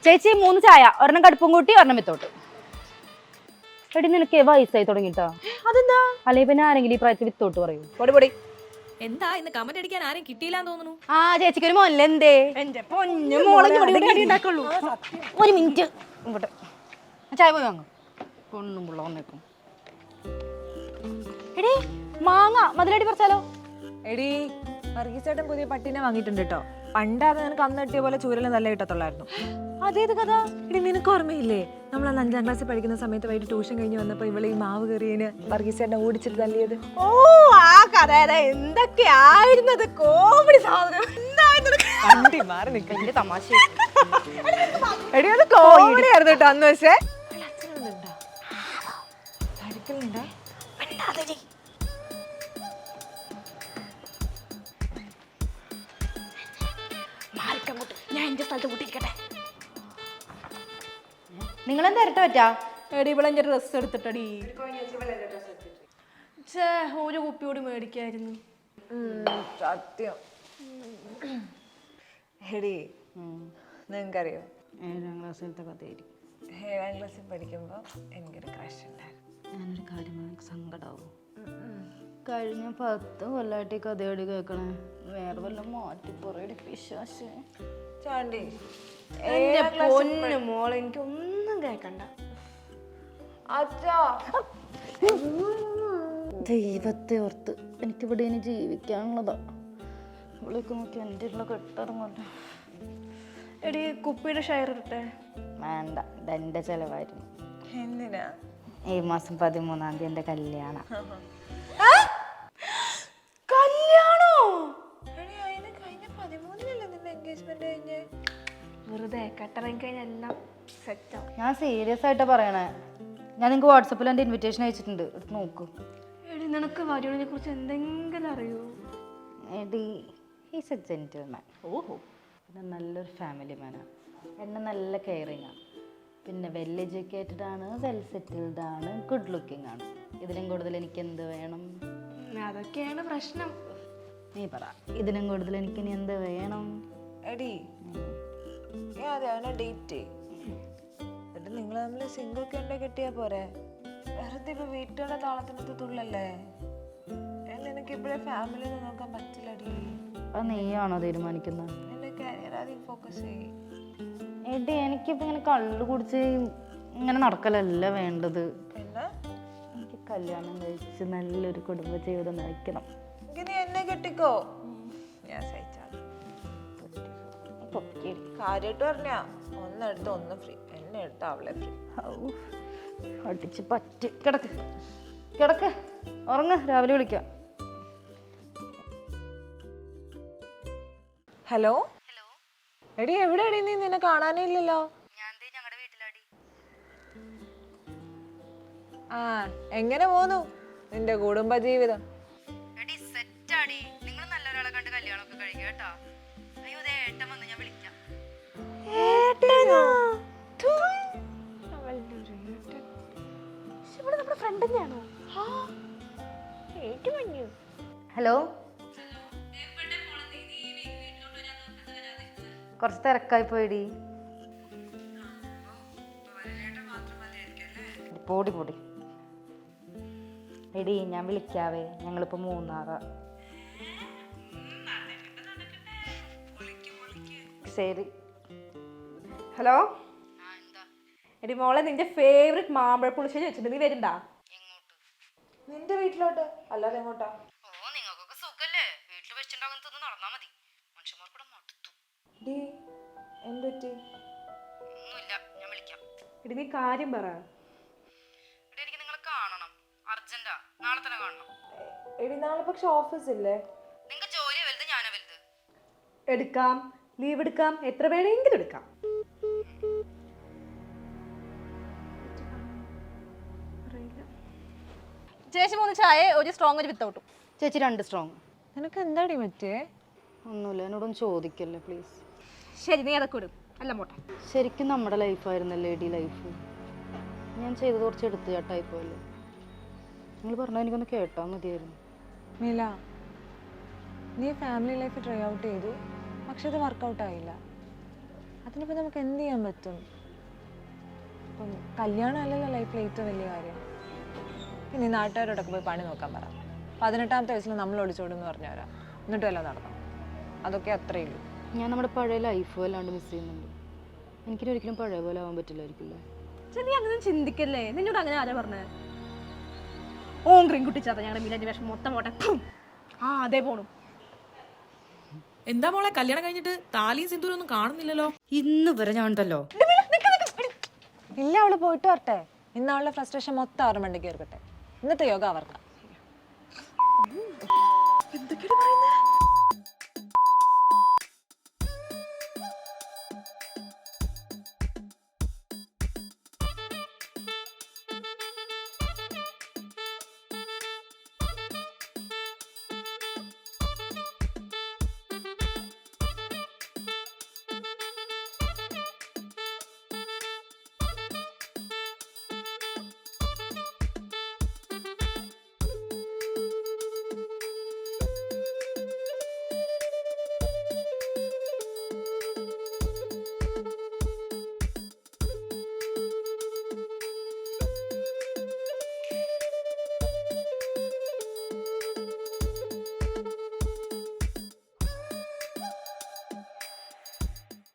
ചേച്ചി 3 ചായ, ഒരെണ്ണം കടുപ്പും കൂട്ടി, ഒരെണ്ണം വിത്തോട്ട്. എടി നിനക്ക് വയസ്സായി തുടങ്ങിട്ടാ? അതെന്താ? അല്ലെ പിന്നെ ആരെങ്കിലും ഈ പ്രായത്തിൽ വിത്തോട്ട് പറയൂ? പൊടി പൊടി. എന്താ ഇന്ന് കമന്റ് അടിക്കാൻ ആരും കിട്ടിയില്ലാന്ന് തോന്നുന്നു. ആ ചേച്ചിക്ക് ഒരു മോനല്ലേ? എന്റെ പൊന്നു മോളെ ഉണ്ടാക്കുള്ളൂ. ഒരു മിനിറ്റ് ഇങ്ങോട്ട് ചായ പോയി വാങ്ങും. പൊണ്ണും പിള്ള വന്നേക്കും. എടി മാങ്ങ മതിലടി പറിച്ചാലോ? എടി വർഗീസേട്ടൻ പുതിയ പട്ടീനെ വാങ്ങിയിട്ടുണ്ട് കേട്ടോ. പണ്ടാതെ നിനക്ക് അന്ന് കിട്ടിയ പോലെ ചൂരല് നല്ല കിട്ടത്തുള്ളായിരുന്നു. അതേത് കഥ? എടി നിനക്ക് ഓർമ്മയില്ലേ, നമ്മൾ അന്ന് 5ാം ക്ലാസ്സിൽ പഠിക്കുന്ന സമയത്ത് വൈകിട്ട് ട്യൂഷൻ കഴിഞ്ഞ് വന്നപ്പോ ഇവളെ ഈ മാവ് കയറിയതിന് വർഗീസേട്ടനെ ഓടിച്ചിട്ട് തല്ലിയത്? ഓ ആ കഥ എന്തൊക്കെയായിരുന്നത്, കോമഡി സാധനം. മാറി നിൽക്കും. വലിയ തമാശ. എടി അത് കോമഡി ആയിരുന്നു കേട്ടോ അന്ന്. പക്ഷേ പഠിക്കലുണ്ടാ? ഞാൻ എന്റെ സ്ഥലത്ത് കൂട്ടിയിരിക്കട്ടെ. നിങ്ങളെന്താ ഇരട്ട പറ്റാ? എടി ഇവിടെ എന്റെ ഡ്രസ് എടുത്തിട്ടടി. ഒരു കുപ്പിയോട് മേടിക്കായിരുന്നു. സത്യം. എടി നിങ്ങൾക്കറിയോ, 7ാം ക്ലാസ്സിലത്തെ കഥയായിരിക്കും. 7ാം ക്ലാസ്സിൽ പഠിക്കുമ്പോ എനിക്കൊരു ക്രഷ് ഉണ്ടായിരുന്നു. ഞാനൊരു കാര്യം എനിക്ക് സങ്കടാവും. കഴിഞ്ഞ 10 കൊല്ലായിട്ട് ഈ കഥയോട് കേൾക്കണേ. വേറെ വല്ല മാറ്റി പറയടി പിശാശ്. ചാണ്ടി എന്റെ പൊന്നു മോളെ, എനിക്കൊന്നും കേക്കണ്ട. അച്ഛാ ദൈവത്തെ ഓർത്ത് എനിക്കിവിടെ ഇനി ജീവിക്കാനുള്ളതാ. ഇവിടേക്ക് നോക്കി എൻ്റെ ഉള്ള കെട്ടിറങ്ങല്ലോ. എടി കുപ്പിയുടെ ഷെയർ ഇട്ടെ. വേണ്ട, ഇതെൻ്റെ ചെലവായിരുന്നു. എന്തിനാ? ഈ മാസം 13-ാം തീയതി എൻ്റെ കല്യാണം. കല്യാണോ? കഴിഞ്ഞ 13-നല്ലേ നിന്റെ എൻഗേജ്മെന്റ് കഴിഞ്ഞേ? വെറുതെ കെട്ടിറങ്ങി കഴിഞ്ഞാൽ എല്ലാം സെറ്റാവും. ഞാൻ സീരിയസ് ആയിട്ടാ പറയണേ. ഞാൻ നിങ്ങൾക്ക് വാട്സപ്പിൽ എൻ്റെ ഇൻവിറ്റേഷൻ അയച്ചിട്ടുണ്ട്, എടുത്ത് നോക്കൂ. എടി നിനക്ക് വരുണിനെ കുറിച്ച് എന്തെങ്കിലും അറിയോ? എടി ഹീസ് എ ജെന്റിൽമാൻ. ഓഹോ. പിന്നെ നല്ലൊരു ഫാമിലി മാനാണ്. എന്നെ നല്ല കെയറിങ് ആണ്. പിന്നെ വെൽ എഡ്യൂക്കേറ്റഡ് ആണ്, വെൽ സെറ്റിൽഡ് ആണ്, ഗുഡ് ലുക്കിംഗ് ആണ്. ഇതിനും കൂടുതൽ എനിക്ക് എന്ത് വേണം? അതൊക്കെയാണ് പ്രശ്നം. നീ പറ, ഇതിനും കൂടുതൽ എനിക്ക് ഇനി എന്ത് വേണം? എടി അവനെ ഡേറ്റ് എന്നിട്ട് നിങ്ങൾ തമ്മിൽ സിങ്കൊക്കെ ഉണ്ടെ കിട്ടിയാ പോരെ. വെറുതെ ഇപ്പൊ വീട്ടുകളുടെ താളത്തിനകത്ത് തുള്ളല്ലേ. എനിക്ക് ഇപ്പോഴേ ഫാമിലി നോക്കാൻ പറ്റില്ലടി. അത് നീയാണോ തീരുമാനിക്കുന്നത്? എന്റെ കരിയർ ആദ്യം ഫോക്കസ് ചെയ്യും. എടി എനിക്കിപ്പോൾ ഇങ്ങനെ കള്ളു കുടിച്ച് ഇങ്ങനെ നടക്കലല്ല വേണ്ടത്. പിന്നെ എനിക്ക് കല്യാണം കഴിച്ച് നല്ലൊരു കുടുംബ ജീവിതം നയിക്കണം. നീ എന്നെ കെട്ടിക്കോ, ഞാൻ സഹിച്ചാ. കാര്യമായിട്ട് പറഞ്ഞാ ഒന്നെടുത്ത് ഒന്ന് ഫ്രീ, എന്നെ എടുത്ത് അവളെ ഫ്രീ. അടിച്ച് പറ്റി. കിടക്ക് കിടക്ക്, ഉറങ്ങ, രാവിലെ വിളിക്കാം. ഹലോ എടി എവിടെയാടി നീ? നിന്നെ കാണാനേ ഇല്ലല്ലോ. ആ എങ്ങനെ പോന്നു നിന്റെ കുടുംബ ജീവിതം? ഹലോ, കുറച്ച് തിരക്കായി പോയിടി. പൊടി പൊടി. എടി ഞാൻ വിളിക്കാവേ, ഞങ്ങളിപ്പോ മൂന്നാറാ. ശരി. ഹലോ എടി മോളെ, നിന്റെ ഫേവറേറ്റ് മാമ്പഴ പുളിശ്ശേരി വെച്ചിട്ടുണ്ട്, നീ വരുണ്ടാ? നിന്റെ വീട്ടിലോട്ട് അല്ലാതെ എങ്ങോട്ടാ? എടി നീ കാര്യം പറ. എടി നാളെ പക്ഷെ ഓഫീസ് ഇല്ലേ? എടുക്കാം, ലീവ് എടുക്കാം, എത്ര വേണമെങ്കിലും എടുക്കാം. ചേച്ചി 3 ചായ, ഒരു സ്ട്രോങ്, ഒരു വിത്തൗട്ടും. ചേച്ചി 2 സ്ട്രോങ്. നിനക്ക് എന്താടി പറ്റേ? ഒന്നുമില്ല, എന്നോടൊന്നും ചോദിക്കല്ലേ പ്ലീസ്. ശരി, നീ അതൊക്കെ ഇടും. അല്ല മോട്ടെ, ശരിക്കും നമ്മുടെ ലൈഫായിരുന്നല്ലേ എടി ലൈഫ്. ഞാൻ ചെയ്തത് കുറച്ച് എടുത്തു ചേട്ടായിപ്പോയല്ലേ. നിങ്ങൾ പറഞ്ഞാൽ എനിക്കൊന്ന് കേട്ടാൽ മതിയായിരുന്നു. മില, നീ ഫാമിലി ലൈഫ് ട്രൈ ഔട്ട് ചെയ്തു, പക്ഷെ അത് വർക്കൗട്ട് ആയില്ല. അതിനിപ്പോൾ നമുക്ക് എന്ത് ചെയ്യാൻ പറ്റും? ഇപ്പം കല്യാണം അല്ലല്ലോ ലൈഫിൽ ഏറ്റവും വലിയ കാര്യം. പിന്നെ ഈ നാട്ടുകാരോടൊക്കെ പോയി പണി നോക്കാൻ പറ. 18ാമത്തെ വയസ്സിൽ നമ്മൾ ഒളിച്ചോടെന്ന് പറഞ്ഞവരാ, എന്നിട്ടും എല്ലാം നടന്നു. അതൊക്കെ അത്രയേ ഉള്ളൂ. ഞാൻ നമ്മുടെ പഴയ ലൈഫ് വല്ലാണ്ട് മിസ് ചെയ്യുന്നുണ്ട്. എനിക്കിനി ഒരിക്കലും പഴയ പോലെ ആവാൻ പറ്റില്ലായിരിക്കില്ലേ? നീ അങ്ങനെ ചിന്തിക്കല്ലേ. നിന്നോട് അങ്ങനെ ആരാ പറഞ്ഞേ? ഓം ക്രീം കുട്ടിച്ചാത്ത ഞങ്ങളുടെ മീനാൻ്റെ വേഷം മൊത്തം പോട്ടെ. ആ അതേ പോണു. എന്താ മോളെ കല്യാണം കഴിഞ്ഞിട്ട് താലിയും സിന്ദൂരും ഒന്നും കാണുന്നില്ലല്ലോ. ഇന്ന് വരെ ഞാൻ ഉണ്ടല്ലോ. ഇല്ല, അവള് പോയിട്ട് വരട്ടെ. ഇന്ന് അവളുടെ ഫ്രസ്ട്രേഷൻ മൊത്തം അവരുടെ മണ്ടിക്ക് കയറിക്കട്ടെ. ഇന്നത്തെ യോഗ അവർക്ക്. എന്തൊക്കെയാണ് പറയുന്നത്?